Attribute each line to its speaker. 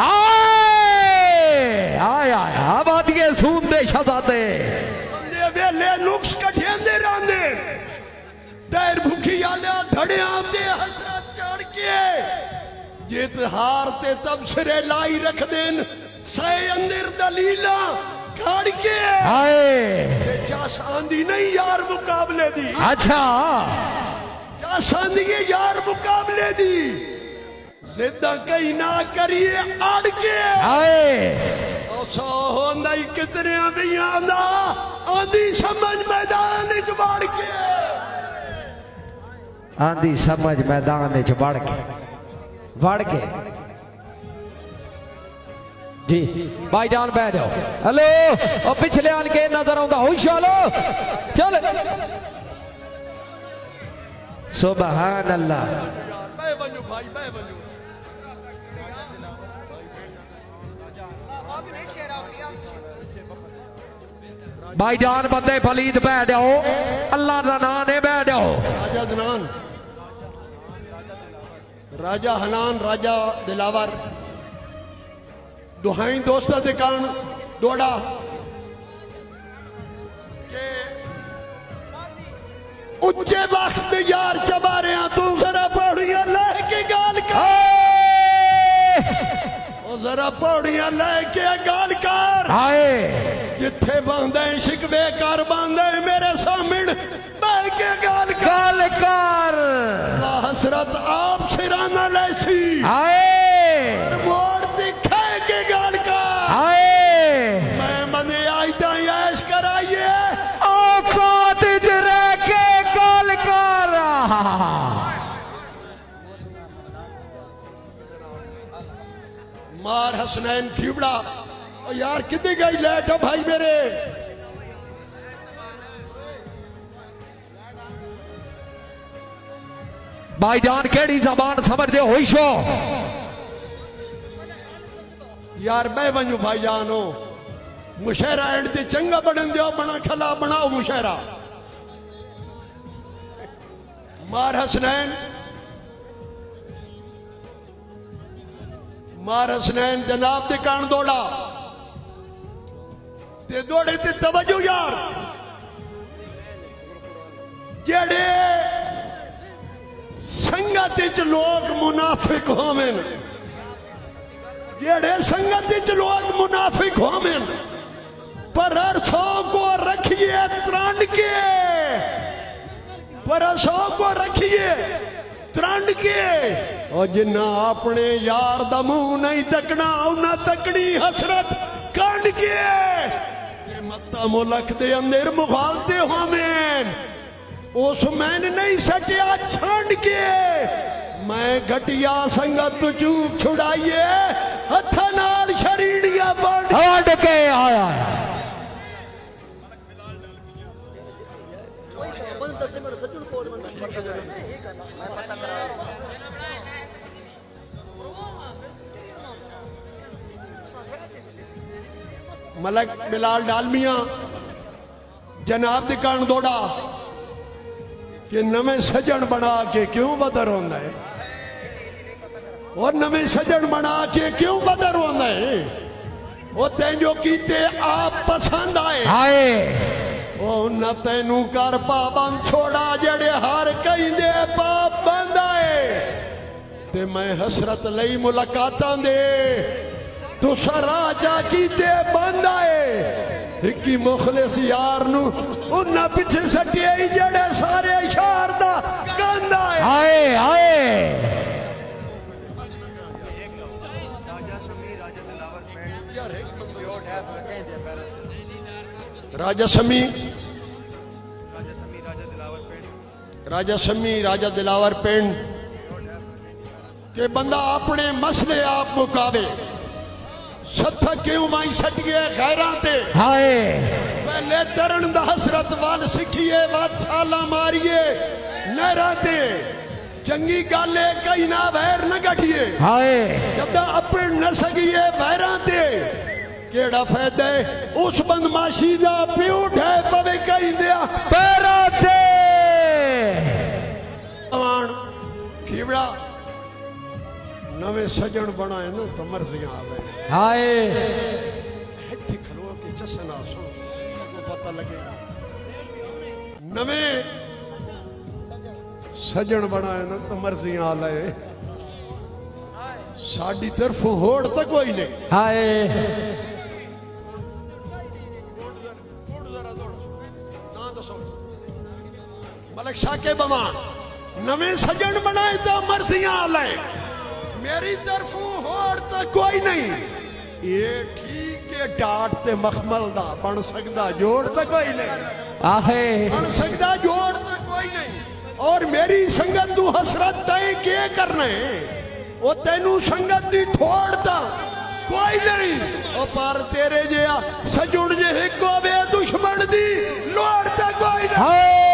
Speaker 1: आए आए आए आबादिए सूंदे शदाते
Speaker 2: बंदे वेले नुक्स कठेंदे रहंदे तैर भूखी आलिया धड़ियां ते हसरत चढ़ के जित हार ते तबसरे लाई रख देन सै अंदर दलीला काढ़ के
Speaker 1: आए
Speaker 2: चास आंदी नहीं यार मुकाबले दी
Speaker 1: अच्छा
Speaker 2: चास आंदी है यार मुकाबले दी जिद्दां कहीं ना करिए अड़ के
Speaker 1: आए
Speaker 2: सो होंदा ही कितने भी आंदा आंधी समझ मैदान च वड़ के
Speaker 1: आंधी समझ मैदान च वड़ के जी भाई जान बह जाओ हेलो और पिछले आन के नजर आउंदा होशालो चल सुभान अल्लाह
Speaker 2: मैं बनू भाई मैं बनू
Speaker 1: भाई जान बंदे फलीद बह जाओ अल्लाह का नाम ने बह जाओ
Speaker 2: राजा दनान राजा हनान राजा दिलावर दुहाई दोस्ता दे कारण दौड़ा के उच्चे वक्त यार चबा रहा तू जरा पौड़ियां लेके गाल कर ओ जरा पौड़ियां लेके गाल कर
Speaker 1: आए
Speaker 2: जिथे बांधे शिकवे कर बांधे मेरे सामने बह के गाल कर हसरत आप सिराना लैसी
Speaker 1: आए
Speaker 2: मोड़ दिखे के गाल कर
Speaker 1: आए
Speaker 2: मैं मने आयदा ऐश कराइए
Speaker 1: औकात च रह के गाल कर
Speaker 2: मार हसनैन खिबड़ा ओ यार कितनी गई लेट हो भाई मेरे
Speaker 1: भाईजान केड़ी जबान समझते होइशो
Speaker 2: यार मैं बनू भाईजान हो मुशहरा एंड ते चंगा बनन दियो बना खला बनाओ मुशहरा मार हसनैन जनाब दे कान दौड़ा ते दौड़े ते तवज्जो यार जेड़े संगत च लोग मुनाफिक होवेन जेड़े संगत च लोग मुनाफिक होवेन पर अरसों को रखिए त्रंड के पर अरसों को रखिए त्रंड के और जिन्ना अपने यार दा मुंह नहीं तकना उन्ना तकनी हसरत कांड के मत्ता मुलक दे अंदर मुखालते होवेन उस मैंने नहीं सकिया छांड के मैं घटिया संगत चूक छुड़ाइए हथ नाल शरीरिया
Speaker 1: हट के आया
Speaker 2: मलक बिलाल डालमिया जनाब दे कान दौड़ा कि नवे सजन बना के क्यों बदर होंदा है और नवे सजन बना के क्यों बदर होंदा है वो तेजो कीते आप पसंद आए ओ न तेनू कर पाबंद छोड़ा जड़े हर कहीं दे पाबंद आए ते मैं हसरत लई मुलाकातां दे तुसा राजा कीते बंद आए हिकी मुखलिस यार नू उन्ना पिछे सटिए जड़े सारे इशार दा गंद आए राजा समी राजा दिलावर पिंड के बंदा अपने मसले आप मुकावे सत्थ क्यों माई सट गया खैरां ते पहले तरन दा हसरत वाल सिखिए बात छाला मारिए नहरा ते चंगी गल है कहीं ना वैर न गठिए जब अपन न सकिए वैरां ते केड़ा फायदा है उस बदमाशी दा प्यो ढे पवे कहीं दिया
Speaker 1: पैरा ते
Speaker 2: खिबड़ा ਨਵੇਂ ਸਜਣ ਬਣਾਏ ਨਾ ਤਾਂ ਮਰਜ਼ੀਆਂ ਆਵੇ
Speaker 1: ਹਾਏ
Speaker 2: ਇੱਥੇ ਖਲੋ ਕੇ ਚਸਨਾ ਸੁਣ ਕੋ ਪਤਾ ਲੱਗੇਗਾ ਨਵੇਂ ਸਜਣ ਬਣਾਏ ਨਾ ਤਾਂ ਮਰਜ਼ੀਆਂ ਆ ਲਏ ਸਾਡੀ ਤਰਫੋਂ ਹੋੜ ਤਾਂ ਕੋਈ ਨਹੀਂ
Speaker 1: ਹਾਏ
Speaker 2: ਨਾ ਦੱਸੋ ਮਲਕ ਸ਼ਾਹ ਕੇ ਬਮਾ ਨਵੇਂ ਸਜਣ ਬਣਾਏ ਤਾਂ ਮਰਜ਼ੀਆਂ ਆ ਲਏ ਮੇਰੀ ਤਰਫੋਂ ਹੋੜ ਤਾਂ ਕੋਈ ਨਹੀਂ ਇਹ ਠੀਕ ਹੈ ਡਾਟ ਤੇ ਮਖਮਲ ਦਾ ਬਣ ਸਕਦਾ ਜੋੜ ਤਾਂ ਕੋਈ ਨਹੀਂ
Speaker 1: ਆਹੇ
Speaker 2: ਬਣ ਸਕਦਾ ਜੋੜ ਤਾਂ ਕੋਈ ਨਹੀਂ ਔਰ ਮੇਰੀ ਸੰਗਤ ਤੂੰ ਹਸਰਤ ਤੈਂ ਕੀ ਕਰਨਾ ਹੈ ਉਹ ਤੈਨੂੰ ਸੰਗਤ ਦੀ ਥੋੜ ਤਾਂ ਕੋਈ ਨਹੀਂ ਉਹ ਪਰ ਤੇਰੇ ਜਿਹਾ ਸਜਣ ਜਿਹੇ ਕੋ ਵੇ ਦੁਸ਼ਮਣ ਦੀ ਲੋੜ ਤਾਂ ਕੋਈ ਨਹੀਂ
Speaker 1: ਹਾਏ